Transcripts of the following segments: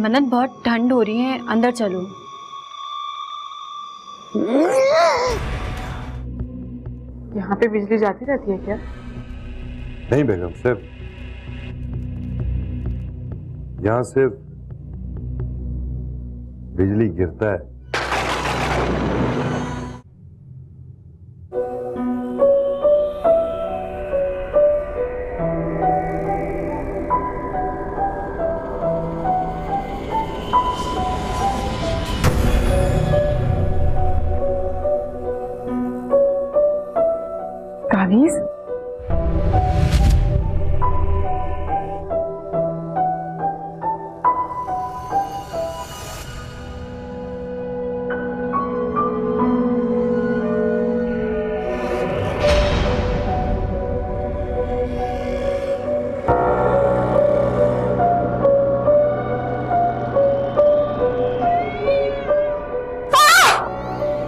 मन्नत बहुत ठंड हो रही है, अंदर चलो। यहाँ पे बिजली जाती रहती है क्या? नहीं बेगम, सिर्फ यहाँ सिर्फ बिजली गिरता है। कानीज?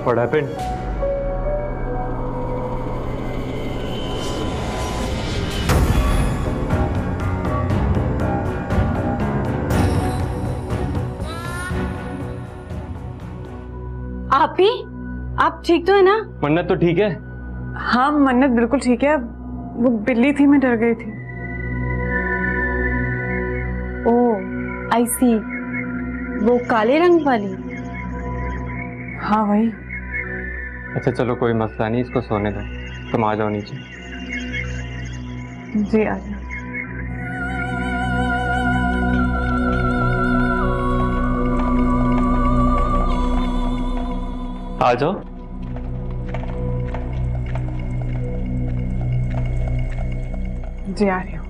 What happened? आप ही? आप ठीक तो है ना? मन्नत तो ठीक है? हाँ मन्नत बिल्कुल ठीक है। वो बिल्ली थी, मैं डर गई थी। ओह आई सी, वो काले रंग वाली। हाँ वही। अच्छा चलो कोई मसला नहीं, इसको सोने दो, तुम आ जाओ नीचे। जी आ जाओ। आ जाओ। जी आ रही हूँ।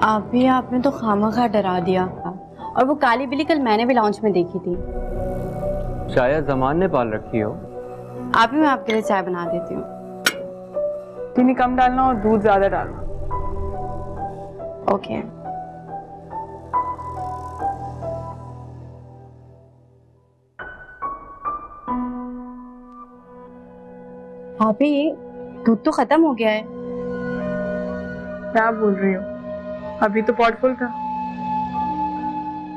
आप भी, आपने तो खामखा डरा दिया। और वो काली बिल्ली कल मैंने भी लॉन्च में देखी थी। शायद जमान ने पाल रखी हो। आप ही, मैं आपके लिए चाय बना देती हूँ। चीनी कम डालना और दूध ज्यादा डालना। ओके। भाभी, दूध तो खत्म हो गया है। क्या बोल रही हो? अभी तो पॉट फुल था।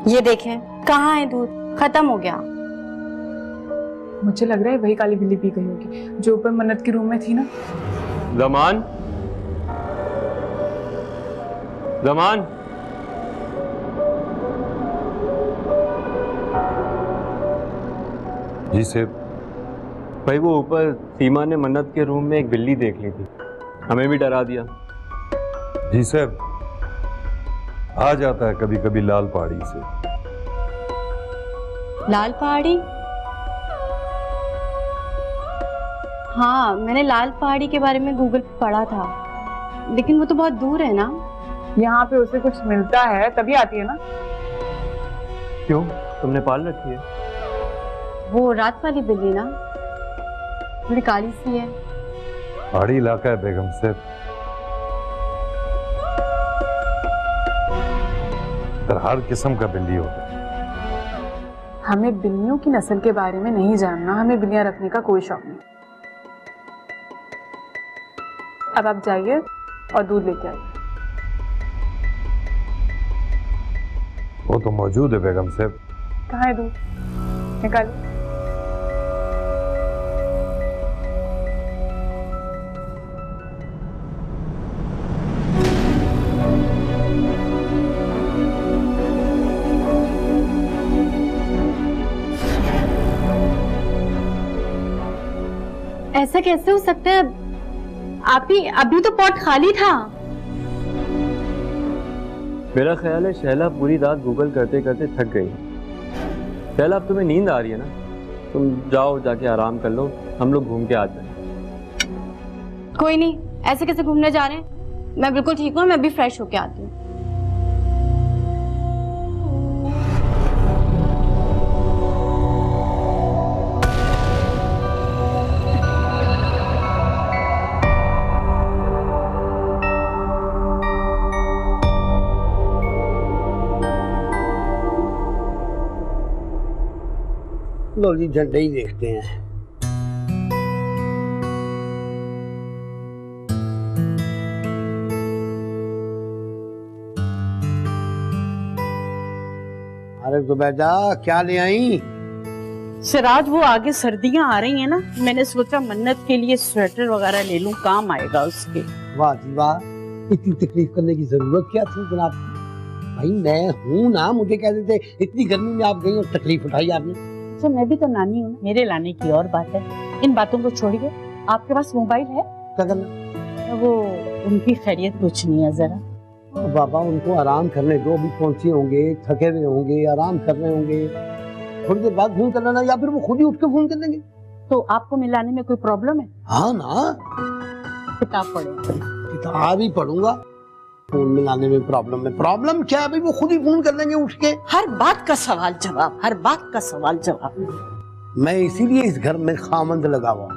ये देखें, कहाँ है दूध? खत्म हो गया। मुझे लग रहा है वही काली बिल्ली पी गई होगी जो ऊपर मन्नत के रूम में थी ना। जमान, जमान, जी सेब। भाई वो ऊपर सीमा ने मन्नत के रूम में एक बिल्ली देख ली थी, हमें भी डरा दिया। जी साहब, आ जाता है कभी कभी लाल पहाड़ी से। लाल पहाड़ी? हाँ, मैंने लाल पहाड़ी के बारे में गूगल पे पढ़ा था, लेकिन वो तो बहुत दूर है ना। यहाँ पे उसे कुछ मिलता है तभी आती है ना। क्यों, तुमने पाल रखी है? वो रात वाली बिल्ली ना, बड़ी काली सी है। पहाड़ी इलाका है बेगम साहब, हर किस्म का बिल्ली होता है। हमें बिल्लियों की नस्ल के बारे में नहीं जानना, हमें बिल्लियां रखने का कोई शौक नहीं। अब आप जाइए और दूध लेके आइए। वो तो मौजूद है बेगम साहब। कहाँ है दूध? निकालिए। ऐसा कैसे हो सकता है? आप ही अभी तो पॉट खाली था। मेरा ख्याल है शैला पूरी रात गूगल करते करते थक गई। शैला, अब तुम्हें नींद आ रही है ना? तुम जाओ, जाके आराम कर लो, हम लोग घूम के आते हैं। कोई नहीं, ऐसे कैसे घूमने जा रहे हैं? मैं बिल्कुल ठीक हूँ, मैं अभी फ्रेश होके आती हूँ। लो जी, झंडे ही देखते हैं। अरे जुबैदा, क्या ले आई? सिराज, वो आगे सर्दियां आ रही हैं ना, मैंने सोचा मन्नत के लिए स्वेटर वगैरह ले लूं, काम आएगा उसके। वाह जी वाह, इतनी तकलीफ करने की जरूरत क्या थी जनाब? भाई मैं हूँ ना, मुझे कह देते इतनी गर्मी में आप गई और तकलीफ उठाई आपने। अच्छा, मैं भी तो नानी हूँ, मेरे लाने की और बात है। इन बातों को छोड़िए, आपके पास मोबाइल है? क्या करना? वो उनकी खैरियत पूछनी है जरा। बाबा, उनको आराम करने दो, अभी पहुंचे होंगे, थके हुए होंगे, आराम कर रहे होंगे। थोड़ी देर बाद फोन कर लेना, या फिर वो खुद ही उठ के फोन कर देंगे। तो आपको मिलाने में कोई प्रॉब्लम है? हाँ ना, किताब पढ़े। किताब ही पढ़ूंगा, फोन मिलाने में प्रॉब्लम है? प्रॉब्लम क्या है भाई, वो खुद ही फोन कर देंगे उठ के। हर बात का सवाल जवाब, हर बात का सवाल जवाब। मैं इसीलिए इस घर में खामंद लगा हुआ।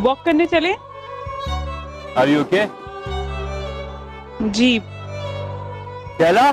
वॉक करने चले? Are you okay? जी। शैला,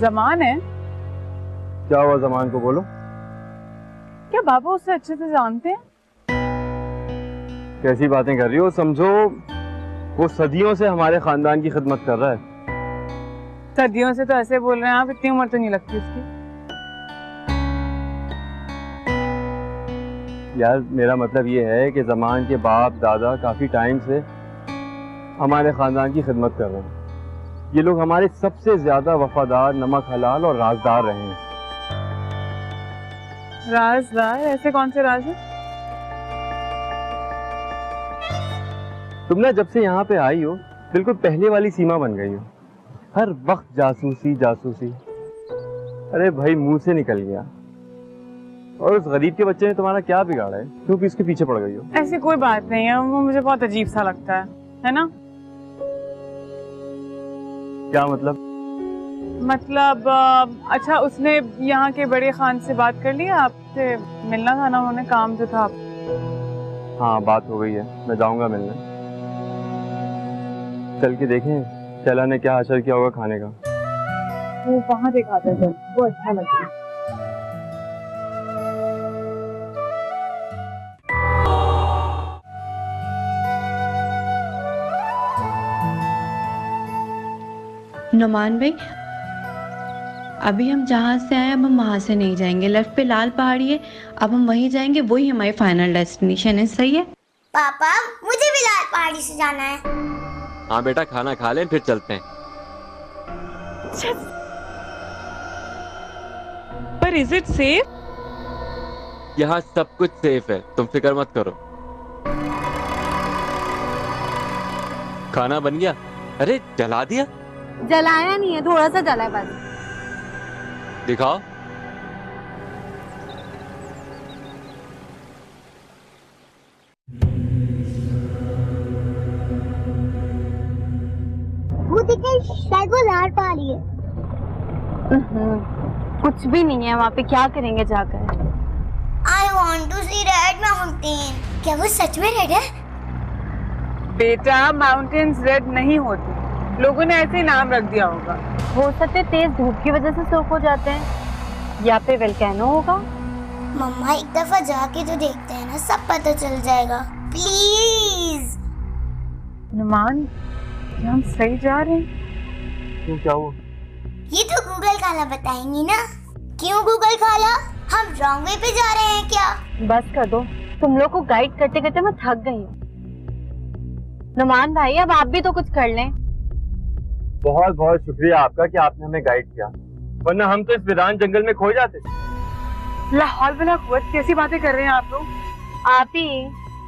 जमान है। क्या हुआ जमान को, बोलो। क्या बाबा उससे अच्छे से जानते हैं? कैसी बातें कर रही हो? समझो वो सदियों से हमारे खानदान की खिदमत कर रहा है। सदियों से तो ऐसे बोल रहे हैं आप, इतनी उम्र तो नहीं लगती उसकी। यार मेरा मतलब ये है कि जमान के बाप दादा काफी टाइम से हमारे खानदान की खिदमत कर रहे हैं। ये लोग हमारे सबसे ज्यादा वफादार, नमक हलाल और राजदार रहे हैं। राजदार? ऐसे कौन से राज है? तुम ना जब से यहाँ पे आई हो बिल्कुल पहले वाली सीमा बन गई हो। हर वक्त जासूसी जासूसी। अरे भाई मुंह से निकल गया। और उस गरीब के बच्चे ने तुम्हारा क्या बिगाड़ा है? क्यों कि इसके पीछे पड़ गई हो? ऐसी कोई बात नहीं है, वो मुझे बहुत अजीब सा लगता है ना? क्या मतलब? अच्छा उसने यहाँ के बड़े खान से बात कर ली? आपसे मिलना था ना, उन्होंने काम जो था। हाँ बात हो गई है, मैं जाऊंगा मिलने। चल के देखें शैला ने क्या असर किया होगा खाने का। वो वहाँ दिखाता है, वो अच्छा लगता है। नुमान भाई, अभी हम जहाँ से आए अब हम वहाँ से नहीं जाएंगे। लेफ्ट पे लाल पहाड़ी है, अब हम वहीं जाएंगे, वही हमारी फाइनल डेस्टिनेशन है। सही है पापा? मुझे भी लाल पहाड़ी से जाना है। हाँ बेटा, खाना खा लें फिर चलते हैं। पर इज इट सेफ? यहाँ सब कुछ सेफ है, तुम फिक्र मत करो। खाना बन गया? अरे जला दिया? जलाया नहीं है, थोड़ा सा जला है बस। दिखाओ। वो दिखे, शायद वो लाल पहाड़ी है। कुछ भी नहीं है वहाँ पे, क्या करेंगे जाकर? I want to see red mountain. क्या वो सच में रेड है? बेटा माउंटेन्स रेड नहीं होती, लोगों ने ऐसे ही नाम रख दिया होगा। हो सकते तेज धूप की वजह से सूख हो जाते हैं, या पे वोल्केनो होगा। मम्मा एक दफा जाके तो देखते हैं ना, सब पता चल जाएगा। प्लीज। नुमान, क्या हम सही जा रहे हैं? क्यों, क्या हुआ? ये तो गूगल खाला बताएंगी ना। क्यों गूगल खाला, हम रॉन्ग वे पे जा रहे हैं क्या? बस कर दो, तुम लोग को गाइड करते करते मैं थक गई हूँ। नुमान भाई अब आप भी तो कुछ कर लें। बहुत बहुत शुक्रिया आपका कि आपने हमें गाइड किया, वरना हम तो इस वीरान जंगल में खो जाते। लाहौल बिला कुव्वत, कैसी बातें कर रहे हैं आप लोग? आप ही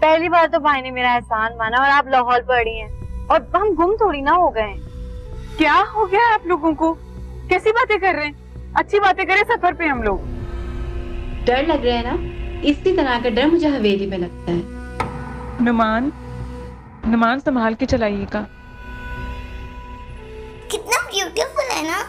पहली बार तो भाई ने मेरा एहसान माना और आप लाहौल पड़ी हैं, और हम गुम थोड़ी ना हो गए। क्या हो गया आप लोगों को? कैसी बातें कर रहे हैं? अच्छी बातें करें सफर पे हम लोग। डर लग रहा है ना? इसी तरह का डर मुझे हवेली में लगता है। नुमान, नुमान संभाल के चलाइएगा। कितना ब्यूटीफुल है ना।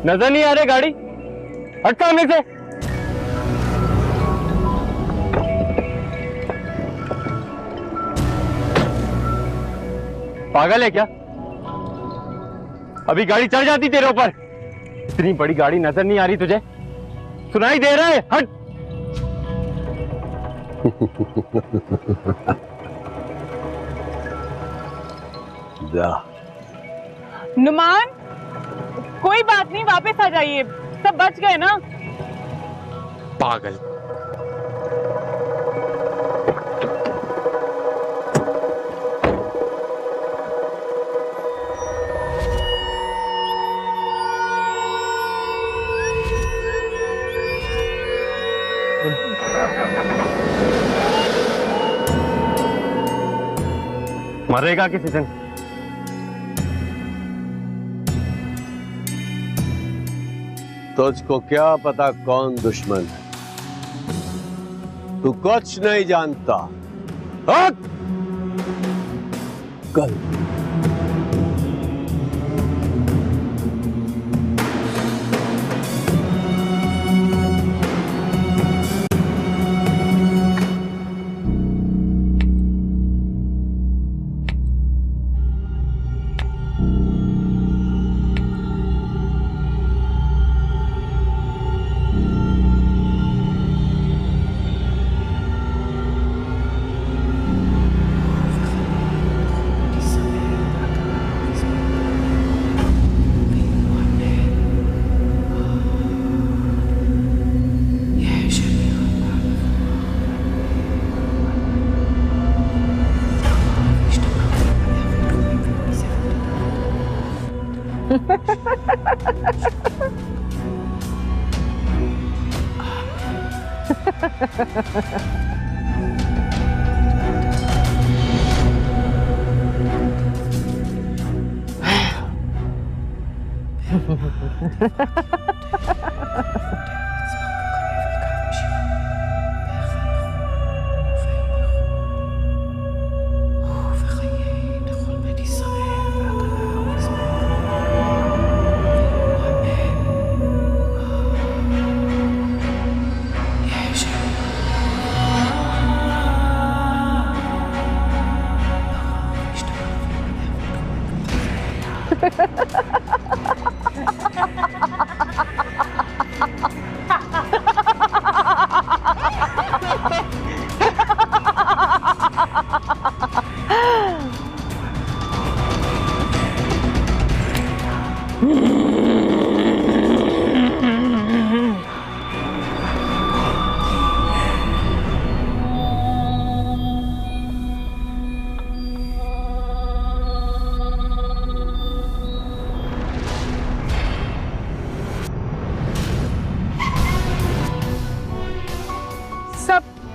नजर नहीं आ रही गाड़ी? हट सामने से। पागल है क्या? अभी गाड़ी चढ़ जाती तेरे ऊपर। इतनी बड़ी गाड़ी नजर नहीं आ रही तुझे? सुनाई दे रहा है? हट। जा। नुमान, कोई बात नहीं, वापस आ जाइए, सब बच गए ना। पागल। मरेगा किसी दिन। तुझको क्या पता कौन दुश्मन है? तू कुछ नहीं जानता। हट! कल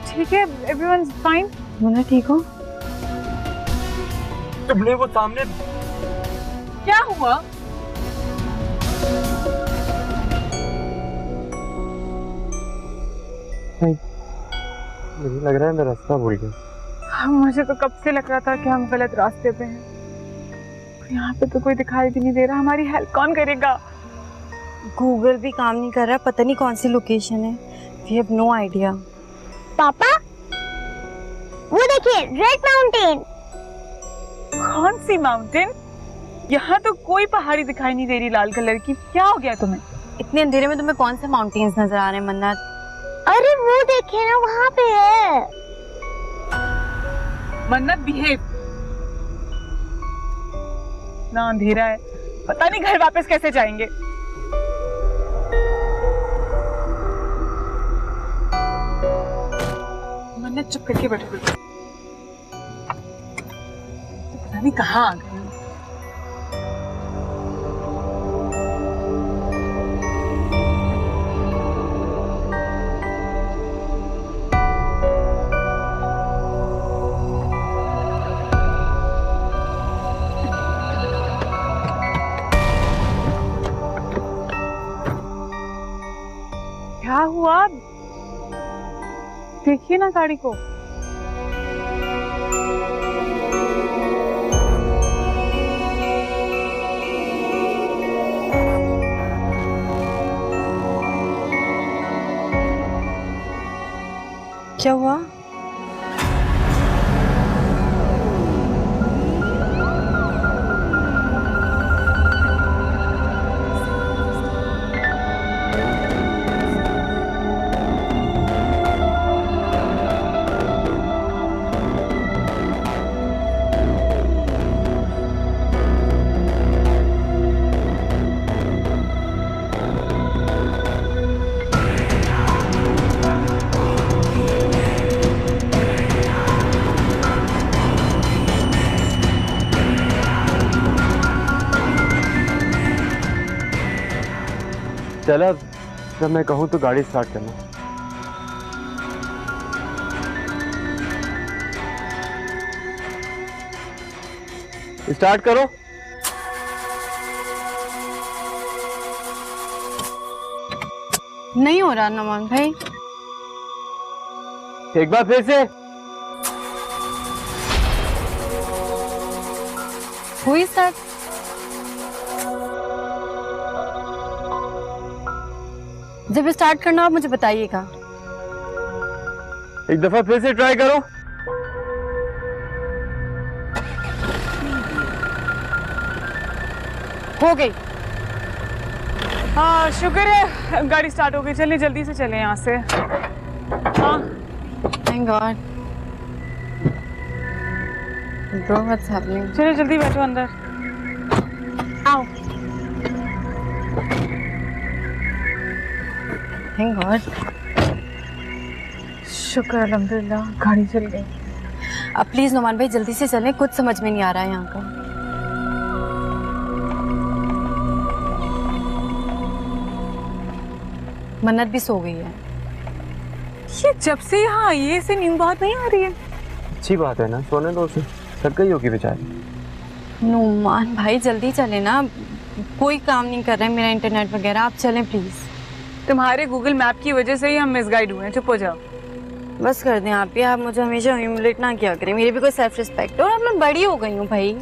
ठीक है, everyone's fine। मुन्ना ठीक हो? तुमने वो सामने क्या हुआ? मुझे लग रहा है मैं रास्ता भूल गया। मुझे तो कब से लग रहा था कि हम गलत रास्ते पे हैं। यहाँ पे तो कोई दिखाई भी नहीं दे रहा। हमारी हेल्प कौन करेगा? गूगल भी काम नहीं कर रहा, पता नहीं कौन सी लोकेशन है। We have no idea। पापा, वो देखिए, रेड माउंटेन। कौन सी माउंटेन? यहाँ तो कोई पहाड़ी दिखाई नहीं दे रही लाल कलर की। क्या हो गया तुम्हें? इतने अंधेरे में तुम्हें कौन से माउंटेन्स नजर आ रहे हैं मन्नत? अरे वो देखिए ना, वहाँ पे है। मन्नत बिहेव। ना अंधेरा है, पता नहीं घर वापस कैसे जाएंगे। मन्नत चुप करके बैठो। तो पता नहीं कहाँ आ गए। क्या हुआ? देखिए ना गाड़ी को। क्या हुआ? चला, जब मैं कहूँ तो गाड़ी स्टार्ट करना। स्टार्ट करो। नहीं हो रहा नमान भाई। एक बार फिर से। हुई सर। जब स्टार्ट करना हो आप मुझे बताइएगा। एक दफा फिर से ट्राई करो। हो गई। हाँ शुक्र है गाड़ी स्टार्ट हो गई। चलिए जल्दी से चले यहाँ से। हाँ thank God. Bro what's happening? चलिए जल्दी बैठो अंदर। आओ। Thank God. शुक्र अल्हम्दुलिल्लाह गाड़ी चल गई। अब प्लीज नोमान भाई जल्दी से चलें, कुछ समझ में नहीं आ रहा है यहाँ का। मन्नत भी सो गई है। ये जब से यहाँ आई है इसे नींद बहुत नहीं आ रही है। अच्छी बात है ना, सोने दो उसे, थक गई होगी बेचारी। नोमान भाई जल्दी चले ना, कोई काम नहीं कर रहा है मेरा इंटरनेट वगैरह, आप चलें प्लीज। तुम्हारे गूगल मैप की वजह से ही हम मिसगाइड हुए हैं। चुप हो जाओ। बस कर दें आप ही, आप मुझे हमेशा ह्यूमिलेट ना किया करें, मेरी भी कोई सेल्फ रिस्पेक्ट है और अब मैं बड़ी हो गई हूँ भाई।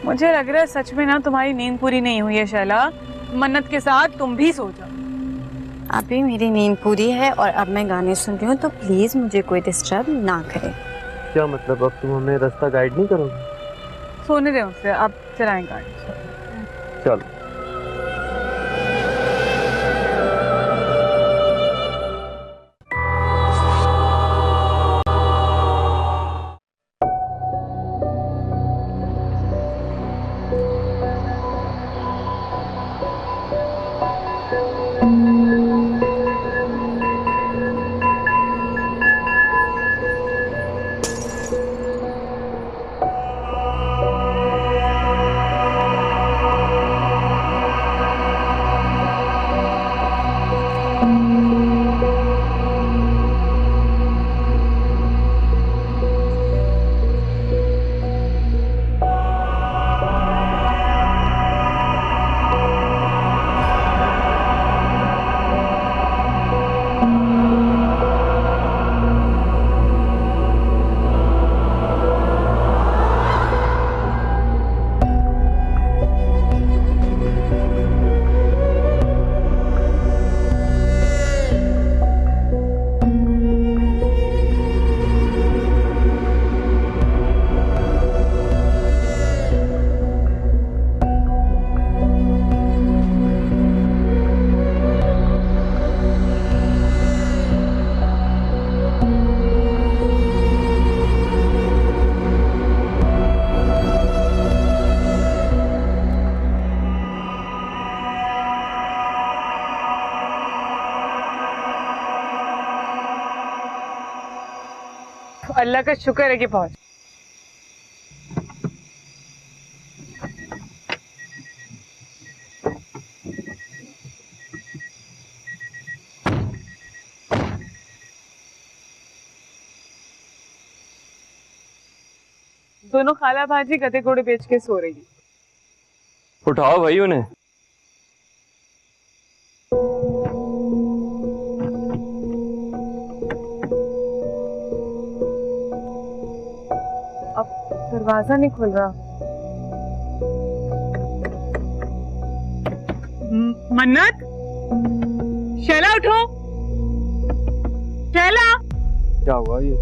मुझे लग रहा है सच में ना तुम्हारी नींद पूरी नहीं हुई है शैला। मन्नत के साथ तुम भी सो जाओ। अभी मेरी नींद पूरी है और अब मैं गाने सुन रही हूँ, तो प्लीज मुझे कोई डिस्टर्ब ना करे। क्या मतलब, अब तुम हमें रास्ता गाइड नहीं करोगे? सोने दे उसे, अब चलाएं गाड़ी। चलो। अल्लाह का शुक्र है कि पहुंच। दोनों खाला भाजी गधे घोड़े बेच के सो रही है। उठाओ भाई उन्हें। दरवाजा नहीं खुल रहा। मन्नत, शैला उठो। शैला, क्या हुआ ये?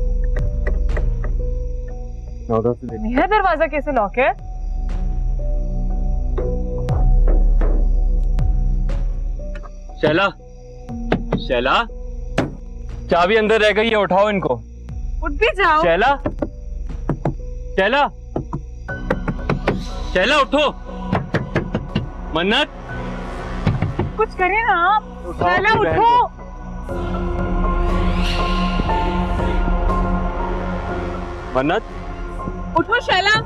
मेरा दरवाजा कैसे लॉक है? शैला, शैला, चाबी अंदर रह गई है, उठाओ इनको। उठ भी जाओ। शैला, शैला, शैला उठो। मन्नत, कुछ करिए ना आप। शैला उठो। मन्नत, उठो शैला।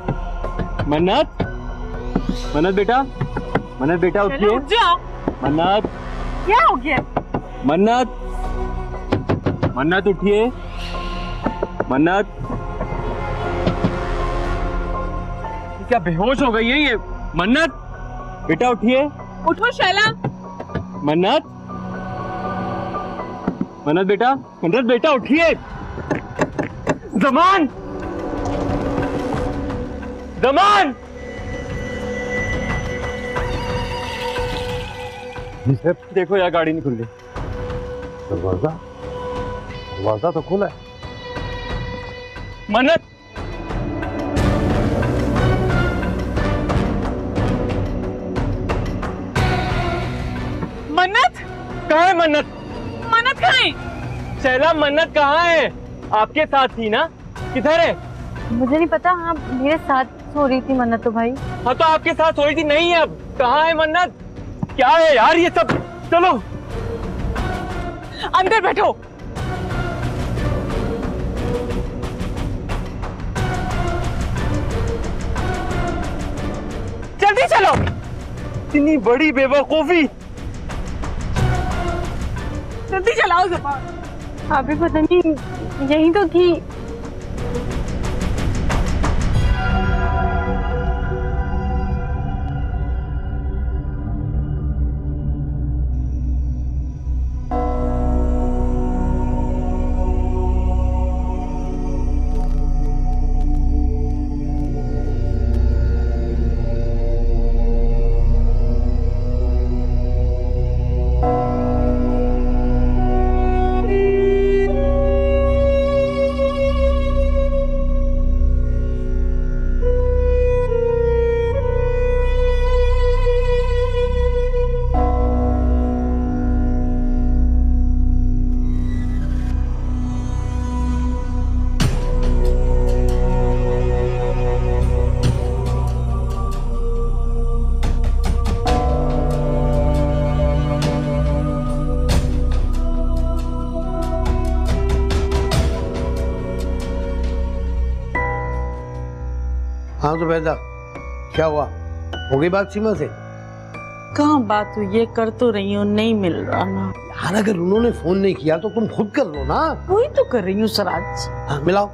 मन्नत, मन्नत बेटा, मन्नत बेटा उठिए। उठ जाओ। मन्नत, क्या हो गया? मन्नत, मन्नत उठिए। मन्नत, क्या बेहोश हो गई है ये? मन्नत बेटा उठिए। उठो शैला। मन्नत, मन्नत बेटा उठिए। जमान जी साहब। देखो यार, गाड़ी नहीं खुल रही। दरवाजा तो खुला है। मन्नत कहाँ है? मन्नत कहाँ है? शैला, मन्नत कहाँ है? आपके साथ थी ना? किधर है? मुझे नहीं पता। हाँ, मेरे साथ सो रही थी मन्नत तो भाई। हाँ तो आपके साथ सोई थी, नहीं है अब। कहाँ है मन्नत? क्या है यार ये सब? चलो अंदर बैठो। जल्दी चलो। इतनी बड़ी बेवकूफी। जल्दी चलाओ ज़बान। अभी पता नहीं, यही तो थी। हाँ तो बेटा, क्या हुआ? हो गई बात सीमा से? कहाँ बात हुई? ये कर तो रही हूँ, नहीं मिल रहा ना। यार अगर उन्होंने फोन नहीं किया तो तुम खुद कर लो ना। वही तो कर रही हूँ सराज। हाँ मिलाओ।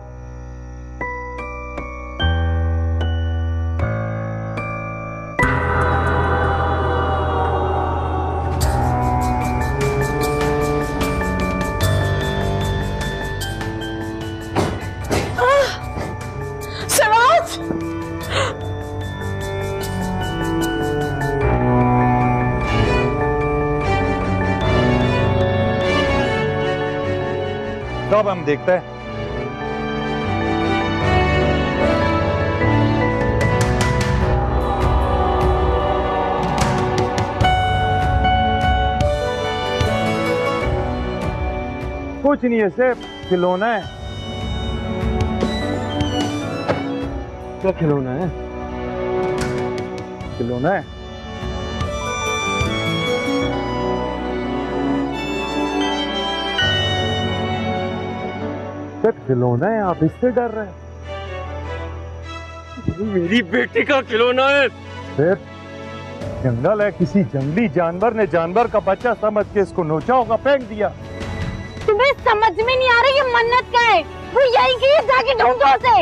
तो अब हम देखते हैं। कुछ नहीं है, सिर्फ खिलौना है। क्या खिलौना है? खिलौना है। सिर्फ खिलौना है, आप इससे डर रहे हैं? मेरी बेटी का खिलौना है। सिर्फ जंगल है, किसी जंगली जानवर ने जानवर का बच्चा समझ के इसको नोचा होगा, फेंक दिया। तुम्हें समझ में नहीं आ रही ये मन्नत का है? वो यही की है, जाके ढूंढो उसे।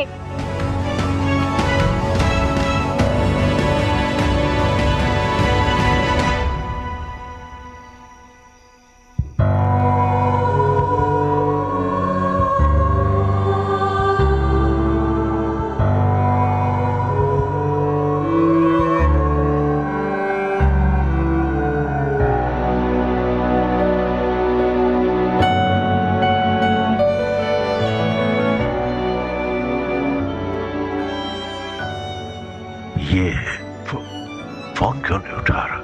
ये फोन क्यों नहीं उठा रहा?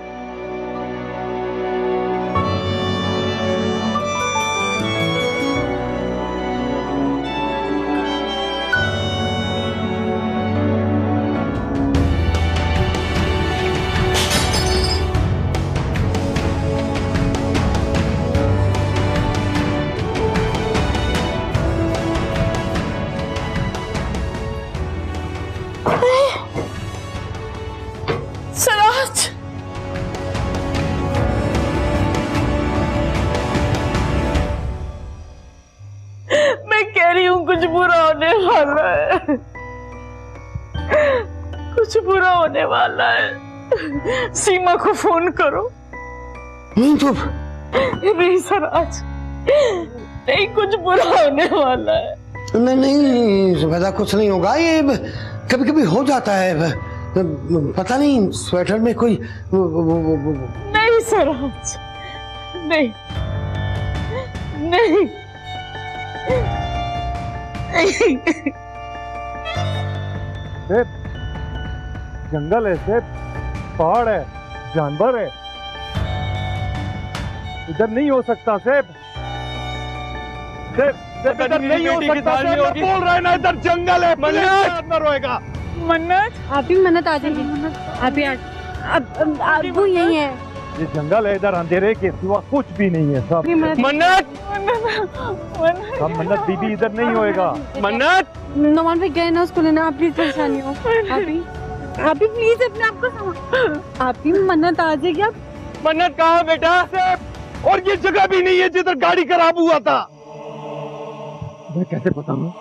सराज, मैं कह रही हूँ कुछ बुरा होने वाला है। कुछ बुरा होने वाला है। सीमा को फोन करो। नहीं तो नहीं सराज, नहीं कुछ बुरा होने वाला है। नहीं नहीं जुबैदा, कुछ नहीं होगा। ये कभी कभी हो जाता है, पता नहीं स्वेटर में कोई नहीं सराज, नहीं नहीं सेब, जंगल है सेब, पहाड़ है, जानवर है, इधर नहीं हो सकता सेब। सेब, सेब इधर नहीं हो सकता सेब, मैं बोल रहा है ना, इधर जंगल है, मन्नत रहेगा। मन्नत, आप ही मन्नत आ जाइए, आप ही अब वो यही है। ये जंगल है, इधर अंधेरे के सिवा कुछ भी नहीं है सब। मन्नत, सब मन्नत बीबी इधर नहीं होएगा। मन्नत, नौमान भाई गए ना उसको लेना, आप प्लीज परेशानी हो। आप ही प्लीज अपने आप को संभालो, आप ही मन्नत आ जाएगी। आप मन्नत कहाँ है बेटा? और ये जगह भी नहीं है जिधर गाड़ी खराब हुआ था। मैं कैसे बताऊं?